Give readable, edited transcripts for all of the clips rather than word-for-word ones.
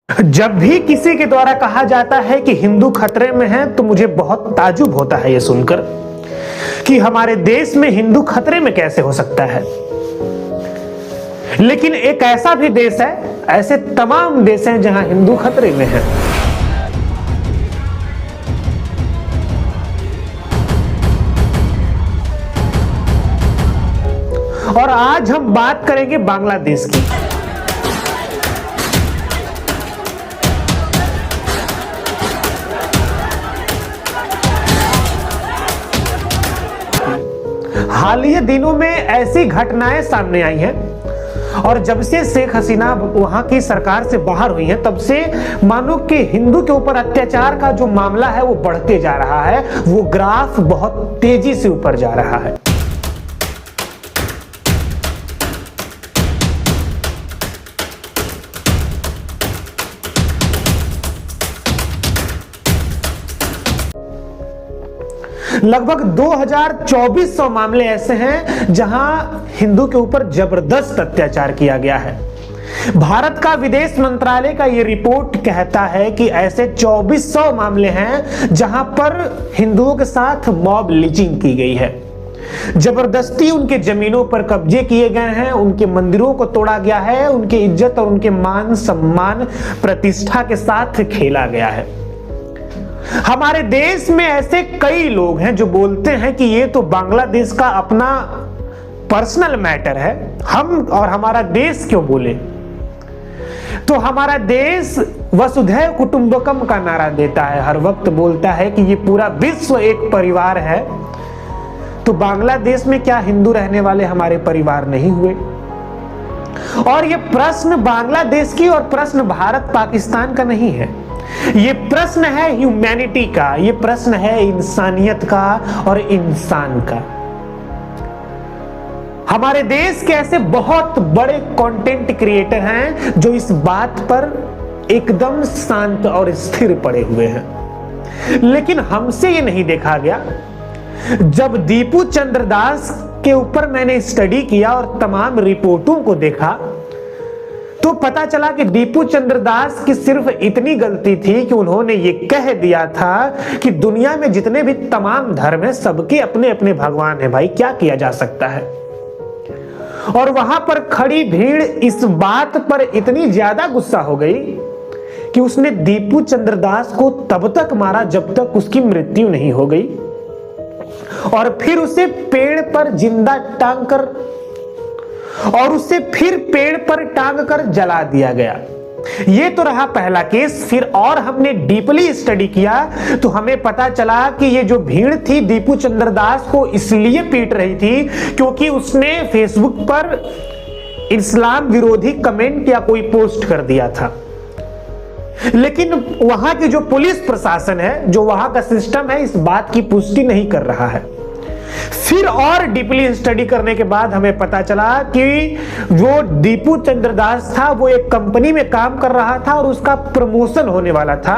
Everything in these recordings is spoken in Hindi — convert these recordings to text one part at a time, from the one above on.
जब भी किसी के द्वारा कहा जाता है कि हिंदू खतरे में है तो मुझे बहुत ताज्जुब होता है यह सुनकर कि हमारे देश में हिंदू खतरे में कैसे हो सकता है। लेकिन एक ऐसा भी देश है, ऐसे तमाम देश हैं जहां हिंदू खतरे में है। और आज हम बात करेंगे बांग्लादेश की। हालिया दिनों में ऐसी घटनाएं सामने आई हैं और जब से शेख हसीना वहां की सरकार से बाहर हुई हैं तब से मानो कि हिंदू के ऊपर अत्याचार का जो मामला है वो बढ़ते जा रहा है। वो ग्राफ बहुत तेजी से ऊपर जा रहा है। लगभग 2400 मामले ऐसे हैं जहां हिंदू के ऊपर जबरदस्त अत्याचार किया गया है। भारत का विदेश मंत्रालय का यह रिपोर्ट कहता है कि ऐसे 2400 मामले हैं जहां पर हिंदुओं के साथ मॉब लिंचिंग की गई है। जबरदस्ती उनके जमीनों पर कब्जे किए गए हैं, उनके मंदिरों को तोड़ा गया है, उनकी इज्जत और उनके मान सम्मान प्रतिष्ठा के साथ खेला गया है। हमारे देश में ऐसे कई लोग हैं जो बोलते हैं कि ये तो बांग्लादेश का अपना पर्सनल मैटर है, हम और हमारा देश क्यों बोले। तो हमारा देश वसुधैव कुटुंबकम का नारा देता है, हर वक्त बोलता है कि ये पूरा विश्व एक परिवार है। तो बांग्लादेश में क्या हिंदू रहने वाले हमारे परिवार नहीं हुए? और ये प्रश्न बांग्लादेश की और प्रश्न भारत पाकिस्तान का नहीं है, ये प्रश्न है ह्यूमैनिटी का, ये प्रश्न है इंसानियत का और इंसान का। हमारे देश के ऐसे बहुत बड़े कंटेंट क्रिएटर हैं जो इस बात पर एकदम शांत और स्थिर पड़े हुए हैं, लेकिन हमसे ये नहीं देखा गया। जब दीपू चंद्र दास के ऊपर मैंने स्टडी किया और तमाम रिपोर्टों को देखा तो पता चला कि दीपू चंद्र दास की सिर्फ इतनी गलती थी कि उन्होंने ये कह दिया था कि दुनिया में जितने भी तमाम धर्म हैं सबके अपने अपने भगवान हैं, भाई क्या किया जा सकता है। और वहां पर खड़ी भीड़ इस बात पर इतनी ज्यादा गुस्सा हो गई कि उसने दीपू चंद्र दास को तब तक मारा जब तक उसकी मृत्यु नहीं हो गई, और फिर उसे पेड़ पर जिंदा टांग कर और उसे फिर पेड़ पर टांग कर जला दिया गया। ये तो रहा पहला केस। फिर और हमने डीपली स्टडी किया तो हमें पता चला कि ये जो भीड़ थी दीपू चंद्र दास को इसलिए पीट रही थी क्योंकि उसने फेसबुक पर इस्लाम विरोधी कमेंट या कोई पोस्ट कर दिया था। लेकिन वहां की जो पुलिस प्रशासन है, जो वहां का सिस्टम है, इस बात की पुष्टि नहीं कर रहा है। फिर और डीपली स्टडी करने के बाद हमें पता चला कि जो दीपू चंद्र दास था वो एक कंपनी में काम कर रहा था और उसका प्रमोशन होने वाला था,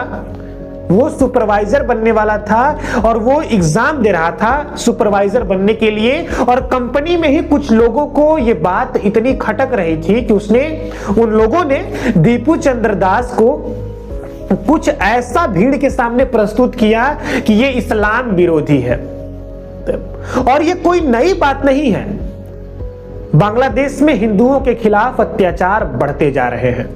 वो सुपरवाइजर बनने वाला था और वो एग्जाम दे रहा था सुपरवाइजर बनने के लिए। और कंपनी में ही कुछ लोगों को ये बात इतनी खटक रही थी कि उन लोगों ने दीपू चंद्र दास को कुछ ऐसा भीड़ के सामने प्रस्तुत किया कि ये इस्लाम विरोधी है। और ये कोई नई बात नहीं है। बांग्लादेश में हिंदुओं के खिलाफ अत्याचार बढ़ते जा रहे हैं।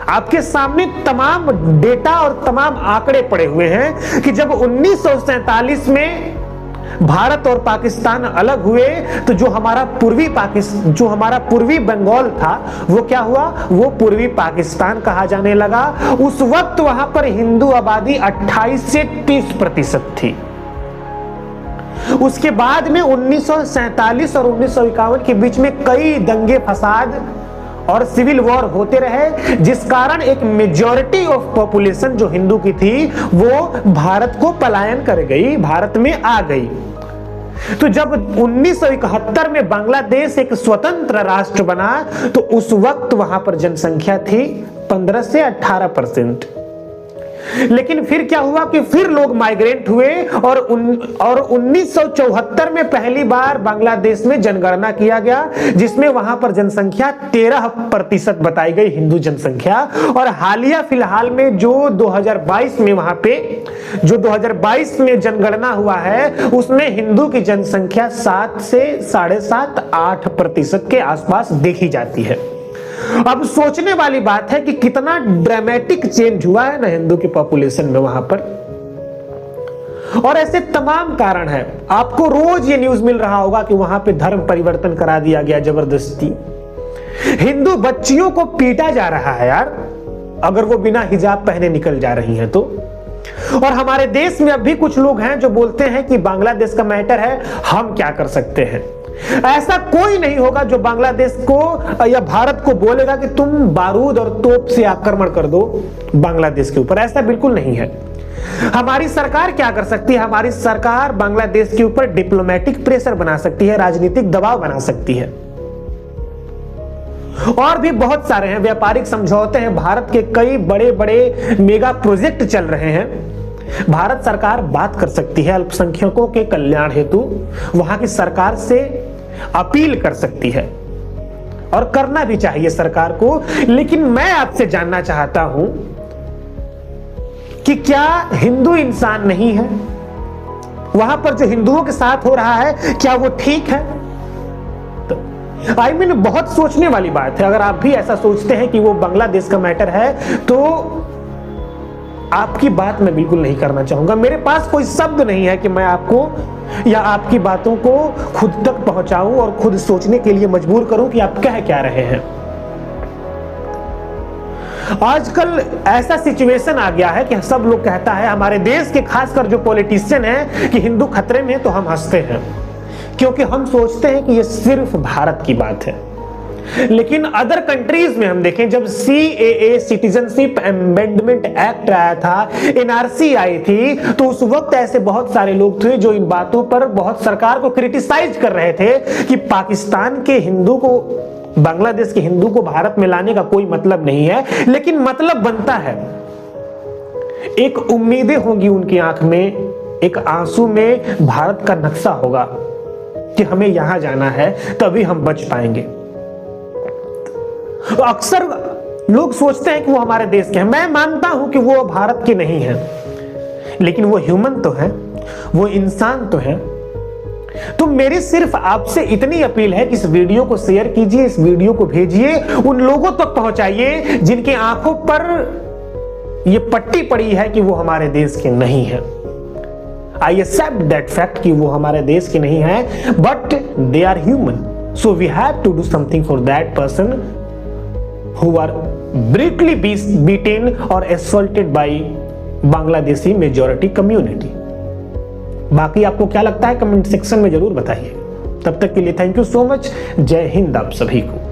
आपके सामने तमाम डेटा और तमाम आंकड़े पड़े हुए हैं कि जब 1947 में भारत और पाकिस्तान अलग हुए तो जो हमारा पूर्वी बंगाल था वो क्या हुआ, वो पूर्वी पाकिस्तान कहा जाने लगा। उस वक्त वहां पर हिंदू आबादी 28 से 30% थी। उसके बाद में 1947 और 1951 के बीच में कई दंगे फसाद और सिविल वॉर होते रहे, जिस कारण एक मेजॉरिटी ऑफ पॉपुलेशन जो हिंदू की थी वो भारत को पलायन कर गई, भारत में आ गई। तो जब 1971 में बांग्लादेश एक स्वतंत्र राष्ट्र बना तो उस वक्त वहां पर जनसंख्या थी 15 से 18%। लेकिन फिर क्या हुआ कि फिर लोग माइग्रेट हुए और 1974 में पहली बार बांग्लादेश में जनगणना किया गया, जिसमें वहां पर जनसंख्या 13% बताई गई, हिंदू जनसंख्या। और हालिया फिलहाल में जो 2022 में वहां पे जो 2022 में जनगणना हुआ है, उसमें हिंदू की जनसंख्या 7 से 7.5-8% के आसपास देखी जाती है। अब सोचने वाली बात है कि कितना ड्रामेटिक चेंज हुआ है ना हिंदू की पॉपुलेशन में वहां पर। और ऐसे तमाम कारण है, आपको रोज ये न्यूज मिल रहा होगा कि वहां पे धर्म परिवर्तन करा दिया गया जबरदस्ती। हिंदू बच्चियों को पीटा जा रहा है यार, अगर वो बिना हिजाब पहने निकल जा रही हैं तो। और हमारे देश में अब भी कुछ लोग हैं जो बोलते हैं कि बांग्लादेश का मैटर है, हम क्या कर सकते हैं। ऐसा कोई नहीं होगा जो बांग्लादेश को या भारत को बोलेगा कि तुम बारूद और तोप से आक्रमण कर दो बांग्लादेश के ऊपर, ऐसा बिल्कुल नहीं है। हमारी सरकार क्या कर सकती है? हमारी सरकार बांग्लादेश के ऊपर डिप्लोमेटिक प्रेशर बना सकती है, राजनीतिक दबाव बना सकती है। और भी बहुत सारे हैं, व्यापारिक समझौते हैं, भारत के कई बड़े बड़े मेगा प्रोजेक्ट चल रहे हैं। भारत सरकार बात कर सकती है अल्पसंख्यकों के कल्याण हेतु, वहां की सरकार से अपील कर सकती है और करना भी चाहिए सरकार को। लेकिन मैं आपसे जानना चाहता हूं कि क्या हिंदू इंसान नहीं है? वहां पर जो हिंदुओं के साथ हो रहा है, क्या वो ठीक है? बहुत सोचने वाली बात है। अगर आप भी ऐसा सोचते हैं कि वो बांग्लादेश का मैटर है, तो आपकी बात मैं बिल्कुल नहीं करना चाहूंगा। मेरे पास कोई शब्द नहीं है कि मैं आपको या आपकी बातों को खुद तक पहुंचाऊं और खुद सोचने के लिए मजबूर करूं कि आप कह क्या रहे हैं। आजकल ऐसा सिचुएशन आ गया है कि सब लोग कहता है, हमारे देश के खासकर जो पॉलिटिशियन हैं, कि हिंदू खतरे में, तो हम हंसते हैं क्योंकि हम सोचते हैं कि ये सिर्फ भारत की बात है। लेकिन अदर कंट्रीज में हम देखें, जब CAA सिटीजनशिप अमेंडमेंट एक्ट आया था, NRC आई थी, तो उस वक्त ऐसे बहुत सारे लोग थे जो इन बातों पर बहुत सरकार को क्रिटिसाइज कर रहे थे कि पाकिस्तान के हिंदू को, बांग्लादेश के हिंदू को भारत में लाने का कोई मतलब नहीं है। लेकिन मतलब बनता है, एक उम्मीदें होंगी उनकी आंख में, एक आंसू में भारत का नक्शा होगा कि हमें यहां जाना है, तभी हम बच पाएंगे। तो अक्सर लोग सोचते हैं कि वो हमारे देश के हैं। मैं मानता हूं कि वो भारत के नहीं हैं, लेकिन वो ह्यूमन तो है, वो इंसान तो है। तो मेरी सिर्फ आपसे इतनी अपील है कि इस वीडियो को शेयर कीजिए, इस वीडियो को भेजिए, उन लोगों तक पहुंचाइए जिनके आंखों पर ये पट्टी पड़ी है कि वो हमारे देश के नहीं है। आई एक्सेप्ट दैट फैक्ट कि वो हमारे देश के नहीं है, but they are human, so we have to do something for that person who are brutally beaten or assaulted by Bangladeshi majority community. बाकी आपको क्या लगता है कमेंट सेक्शन में जरूर बताइए। तब तक के लिए थैंक यू सो मच। जय हिंद आप सभी को।